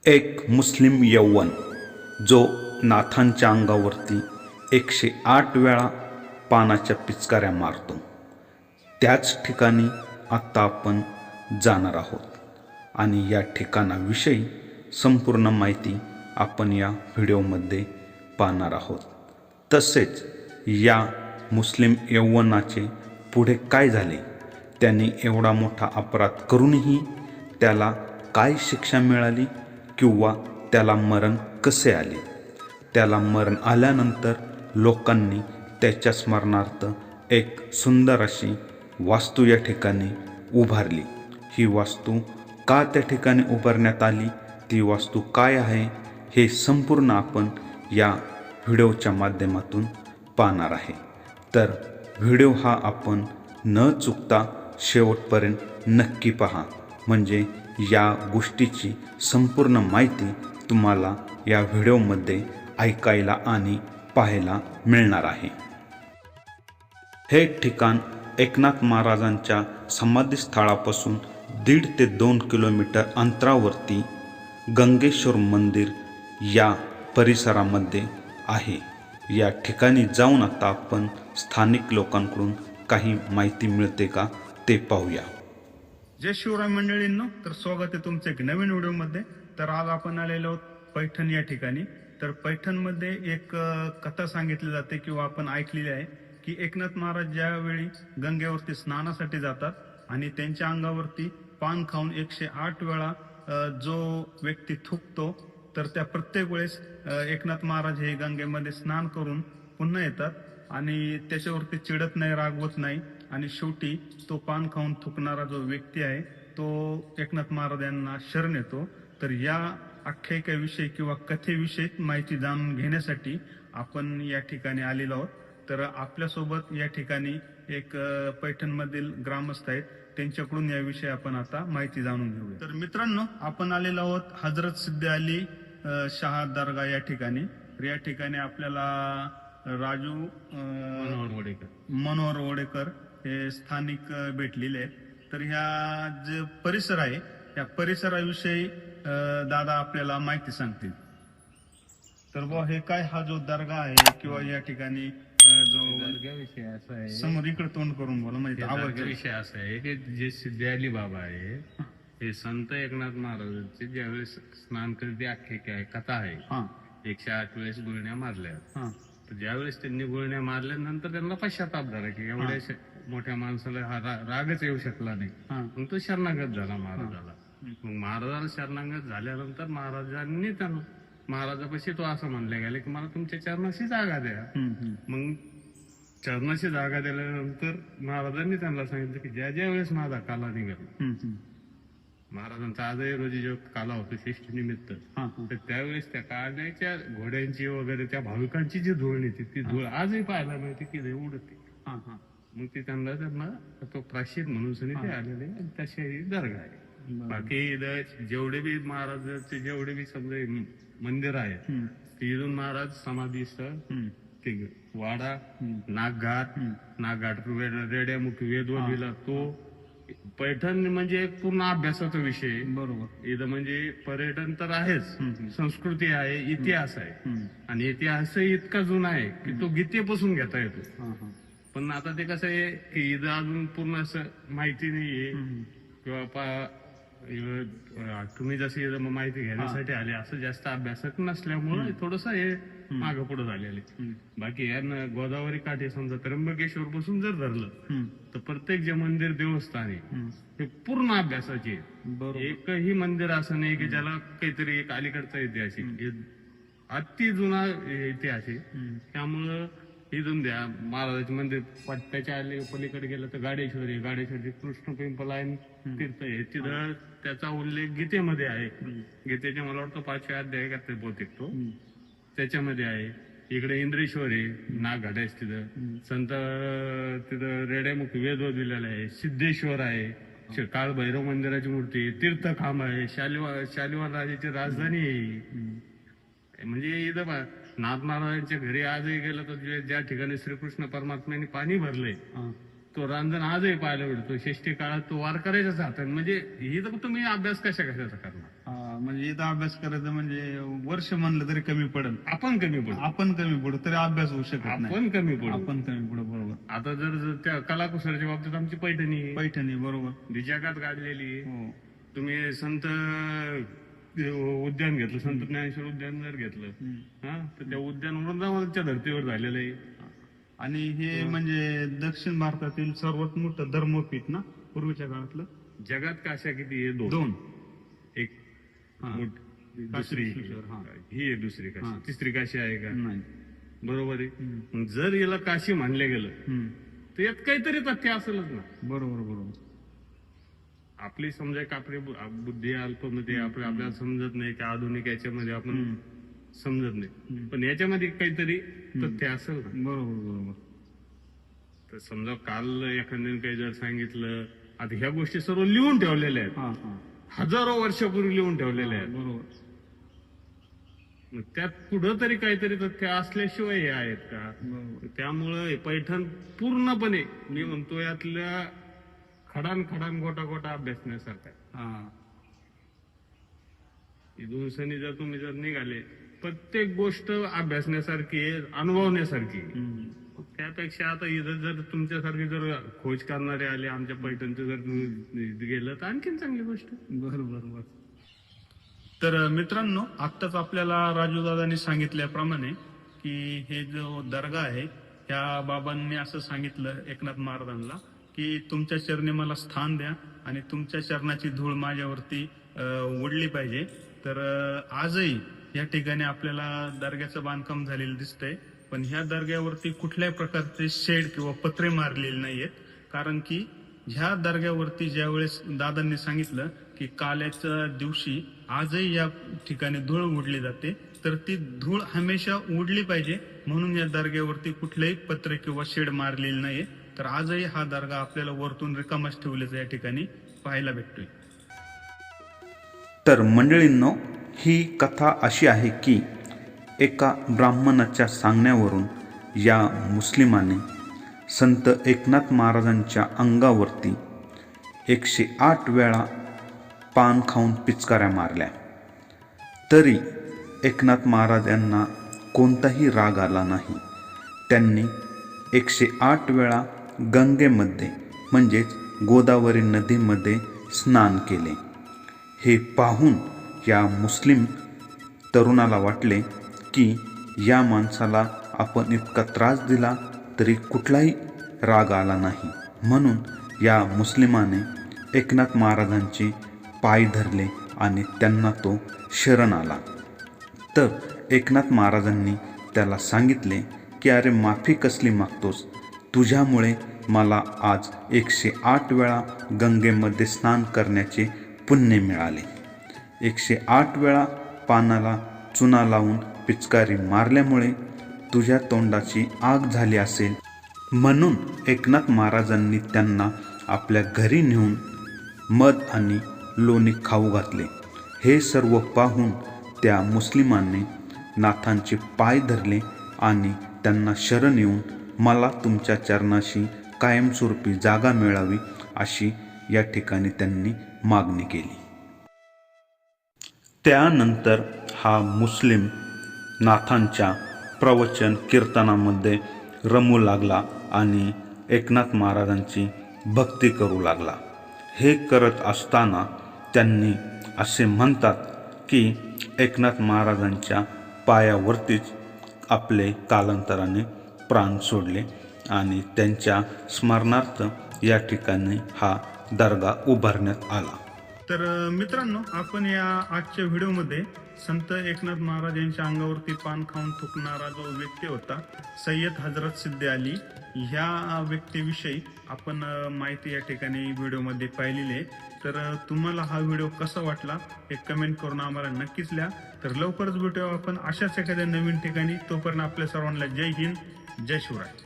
एक मुस्लिम यौवन जो नाथांच्या अंगावरती 108 वेळा पानाच्या पिचकाऱ्या मारतो, त्याच ठिकाणी आत्ता आपण जाणार आहोत आणि या ठिकाणाविषयी संपूर्ण माहिती आपण या व्हिडिओमध्ये पाहणार आहोत. तसेच या मुस्लिम यौवनाचे पुढे काय झाले, त्यांनी एवढा मोठा अपराध करूनही त्याला काय शिक्षा मिळाली किंवा त्याला मरण कसे आले, त्याला मरण आल्यानंतर लोकांनी त्याच्या स्मरणार्थ एक सुंदर अशी वास्तू या ठिकाणी उभारली. ही वास्तू का त्या ठिकाणी उभारण्यात आली, ती वास्तू काय आहे, हे संपूर्ण आपण या व्हिडिओच्या माध्यमातून पाहणार आहे. तर व्हिडिओ हा आपण न चुकता शेवटपर्यंत नक्की पहा, म्हणजे या गोष्टीची संपूर्ण माहिती तुम्हाला या व्हिडिओमध्ये ऐकायला आणि पाहायला मिळणार आहे. हे ठिकाण एकनाथ महाराजांच्या समाधीस्थळापासून 1.5 ते 2 किलोमीटर अंतरावरती गंगेश्वर मंदिर या परिसरामध्ये आहे. या ठिकाणी जाऊन आता आपण स्थानिक लोकांकडून काही माहिती मिळते का ते पाहूया. जय शिवराय मंडळींनो, तर स्वागत आहे तुमचं एक नवीन व्हिडिओमध्ये. तर आज आपण आलेलो आहोत पैठण या ठिकाणी. तर पैठणमध्ये एक कथा सांगितली जाते किंवा आपण ऐकलेली आहे की एकनाथ महाराज ज्यावेळी गंगेवरती स्नानासाठी जातात आणि त्यांच्या अंगावरती पान खाऊन 108 वेळा जो व्यक्ती थुकतो, तर त्या प्रत्येक वेळेस एकनाथ महाराज हे गंगेमध्ये स्नान करून पुन्हा येतात आणि त्याच्यावरती चिडत नाही, रागवत नाही आणि शेवटी तो पान खाऊन थुकणारा जो व्यक्ती आहे तो एकनाथ महाराज यांना शरण येतो. तर या आख्यायिकेविषयी किंवा कथेविषयी माहिती जाणून घेण्यासाठी आपण या ठिकाणी आलेलो आहोत. तर आपल्यासोबत या ठिकाणी एक पैठणमधील ग्रामस्थ आहेत, त्यांच्याकडून याविषयी आपण आता माहिती जाणून घेऊया. तर मित्रांनो, आपण आलेलो आहोत हजरत सिद्दी अली शाह दर्गा या ठिकाणी. तर या ठिकाणी आपल्याला राजू मनोहर वडेकर हे स्थानिक भेटलेले आहेत. तर ह्या जे परिसर आहे त्या परिसराविषयी दादा आपल्याला माहिती सांगतील. तर बुवा हे काय, हा जो दर्गा आहे किंवा या ठिकाणी जो दर्गाविषयी असं आहे, समोर इकडे तोंड करून बोला म्हणजे आवाज विषय असा आहे की जे सिद्धी अली बाबा आहे हे संत एकनाथ महाराजांचे ज्यावेळेस स्नान करीत आख्यायिका आहे, कथा आहे. 108 वेळेस गुळण्या मारल्या. तर ज्यावेळेस त्यांनी गुळण्या मारल्यानंतर त्यांना पश्चाताप झाला की एवढ्या मोठ्या माणसाला हा रागच येऊ शकला नाही. मग तो शरणागत झाला महाराजाला. मग महाराजाला शरणागत झाल्यानंतर महाराजापाशी तो असं म्हणले गेले की मला तुमच्या चरणाशी जागा द्या. मग चरणाशी जागा दिल्यानंतर महाराजांनी त्यांना सांगितलं की ज्या ज्या वेळेस माझा काला निघाला, महाराजांचा आजही रोजी जो काला होतो षष्ठी निमित्त, तर त्यावेळेस त्या काल्याच्या घोड्यांची वगैरे त्या भाविकांची जी धूळ येते ती धूळ आजही पाहायला मिळते की उडते. मग ती त्यांना तो प्राश्चित म्हणून ते आलेले आणि त्याशी दर्गा आहे. बाकी जेवढे बी महाराजांचे जेवढे बी सगळे मंदिर आहेत, तिथून महाराज समाधीस्थ, वाडा, नागघाट रेड्यामुखी वेदवदीला, तो पैठण म्हणजे एक पूर्ण अभ्यासाचा विषय. बरोबर. इथं म्हणजे पर्यटन तर आहेच, संस्कृती आहे, इतिहास आहे आणि इतिहास इतका जुना आहे की तो गीतेपासून घेता येतो. पण आता ते कसं आहे की इथं अजून पूर्ण असं माहिती नाहीये किंवा तुम्ही जशी माहिती घेण्यासाठी आले असं जास्त अभ्यासक नसल्यामुळे थोडस हे मागं पुढे झालेले. बाकी यांना गोदावरी काठी समजा त्र्यंबकेश्वर पासून जर धरलं तर प्रत्येक जे मंदिर देवस्थान आहे हे पूर्ण अभ्यासाचे. एकही मंदिर असं नाही की ज्याला काहीतरी एक अलीकडचा इतिहास आहे, अति जुना इतिहास आहे. त्यामुळं इथून द्या महाराजाचे मंदिर पट्ट्याच्या पलीकडे गेलं तर गाडेश्वरी कृष्ण पिंपलायन तीर्थ आहे, तिथं त्याचा उल्लेख गीतेमध्ये आहे. गीतेच्या मला वाटतं 5व्या अध्याय का बहुतेक तो त्याच्यामध्ये आहे. इकडे इंद्रेश्वर आहे, नागघाट आहे तिथं, संत तिथं रेड्यामुखी वेदव दिलेला आहे, सिद्धेश्वर आहे, काळ भैरव मंदिराची मूर्ती आहे, तीर्थखांब आहे, शालिवान राजाची राजधानी आहे. म्हणजे इथं नाथ महाराजांच्या घरी आजही गेलं तर ज्या ठिकाणी श्रीकृष्ण परमात्म्याने पाणी भरलंय तो रांजण आजही पाहायला मिळतो. षष्टी काळात तो वारकऱ्याच्याच हातात. म्हणजे ही तर तुम्ही अभ्यास कशाचा करणार. म्हणजे इथं अभ्यास करायचं म्हणजे वर्ष म्हणलं तरी कमी पडेल. आपण कमी पडू, आपण कमी पडू तरी अभ्यास होऊ शकत नाही. आपण कमी पडू. आपण कमी पडू, बरोबर. आता जर त्या कलाकुसरीच्या बाबतीत आमची पैठणी आहे. पैठणी, बरोबर. जी जगात गाजलेली आहे. हो. तुम्ही संत उद्यान घेतलं, संत ज्ञानेश्वर उद्यान जर घेतलं, हा, तर त्या उद्यान वृंदावनच्या धर्तीवर झालेलं आहे. आणि हे म्हणजे दक्षिण भारतातील सर्वात मोठं धर्मपीठ ना दुसऱ्या काळातलं. जगात काशा किती आहे? दोन. एक दुसरी, हा. ही एक दुसरी काशी. हा. तिसरी काशी आहे का? नाही. बरोबर आहे. मग जर याला काशी मानलं गेलं तर यात काहीतरी तथ्य असेलच ना. बरोबर, बरोबर. आपली समजा एक आपली बुद्धी अल्पमध्ये आपल्याला समजत नाही की आधुनिक याच्यामध्ये आपण समजत नाही, पण याच्यामध्ये काहीतरी तथ्य असेल ना. बरोबर, बरोबर. तर समजा काल एखाद्याने काही जर सांगितलं, आता ह्या गोष्टी सर्व लिहून ठेवलेल्या आहेत, हा हा. हजारो वर्षापूर्वी लिहून ठेवलेल्या आहेत. बरोबर. मग त्यात कुठं तरी काहीतरी तथ्य असल्याशिवाय हे आहेत का? बरोबर. त्यामुळं हे पैठण पूर्णपणे मी म्हणतो यातल्या खडान गोटा गोटा अभ्यासण्यासारखा आहे. हा. इथून सनी जर तुम्ही जर निघाले, प्रत्येक गोष्ट अभ्यासण्यासारखी आहे, अनुभवण्यासारखी आहे. त्यापेक्षा आता इथं जर तुमच्यासारखे जर खोज करणारे आले, आमच्या पैठणचं जर गेलं तर आणखीन चांगली गोष्ट. बरोबर, बरोबर. तर मित्रांनो, आत्ताच आपल्याला राजू दादांनी सांगितल्याप्रमाणे की हे जो दर्गा आहे, ह्या बाबांनी असं सांगितलं एकनाथ महाराजांना की तुमच्या चरणी मला स्थान द्या आणि तुमच्या चरणाची धूळ माझ्यावरती उडली पाहिजे. तर आजही या ठिकाणी आपल्याला दर्ग्याचं बांधकाम झालेलं दिसतंय, पण ह्या दर्ग्यावरती कुठल्याही प्रकारचे शेड किंवा पत्रे मारलेले नाहीयेत. कारण की ह्या दर्ग्यावरती ज्यावेळेस दादांनी सांगितलं की काल्याच्या दिवशी आजही या ठिकाणी धूळ उडली जाते, तर ती धूळ हमेशा उडली पाहिजे म्हणून या दर्ग्यावरती कुठलेही पत्रे किंवा शेड मारलेले नाहीये. तर आजही हा दर्गा आपल्याला वरतून रिकामाच ठेवल्याचं या ठिकाणी पाहायला भेटतोय. तर मंडळींनो, ही कथा अशी आहे की एका ब्राह्मणाच्या सांगण्यावरून या मुस्लिमाने संत एकनाथ महाराजांच्या अंगावरती 108 वेळा पान खाऊन पिचकाऱ्या मारल्या, तरी एकनाथ महाराज यांना कोणताही राग आला नाही. त्यांनी 108 वेळा गंगेमध्ये म्हणजेच गोदावरी नदीमध्ये स्नान केले. हे पाहून या मुस्लिम तरुणाला वाटले की या माणसाला आपण इतका त्रास दिला तरी कुठलाही राग आला नाही, म्हणून या मुस्लिमाने एकनाथ महाराजांचे पाय धरले आणि त्यांना तो शरण आला. तर एकनाथ महाराजांनी त्याला सांगितले की अरे माफी कसली मागतोस, तुझ्यामुळे मला आज 108 वेळा गंगेमध्ये स्नान करण्याचे पुण्य मिळाले. 108 वेळा पानाला चुना लावून पिचकारी मारल्यामुळे तुझ्या तोंडाची आग झाली असेल. म्हणून एकनाथ महाराजांनी त्यांना आपल्या घरी नेऊन मध आणि लोणी खाऊ घातले. हे सर्व पाहून त्या मुस्लिमांनी नाथांचे पाय धरले आणि त्यांना शरण येऊन मला तुमच्या चरणाशी कायमस्वरूपी जागा मिळावी अशी या ठिकाणी त्यांनी मागणी केली. त्यानंतर हा मुस्लिम नाथांच्या प्रवचन कीर्तनामध्ये रमू लागला आणि एकनाथ महाराजांची भक्ती करू लागला. हे करत असताना त्यांनी असे म्हणतात की एकनाथ महाराजांच्या पायावरतीच आपले कालांतराने प्राण सोडले आणि त्यांच्या स्मरणार्थ या ठिकाणी हा दर्गा उभारण्यात आला. तर मित्रांनो, आपण या आजच्या व्हिडिओमध्ये संत एकनाथ महाराज यांच्या अंगावरती पान खाऊन थुकणारा जो व्यक्ती होता, सय्यद हजरत सिद्दी अली, ह्या व्यक्तीविषयी आपण माहिती या ठिकाणी व्हिडिओमध्ये पाहिलेली आहे. तर तुम्हाला हा व्हिडिओ कसा वाटला हे कमेंट करून आम्हाला नक्कीच लिहा. तर लवकरच भेटूया आपण अशाच एखाद्या नवीन ठिकाणी. तोपर्यंत आपल्या सर्वांना जय हिंद, जय शिवराय.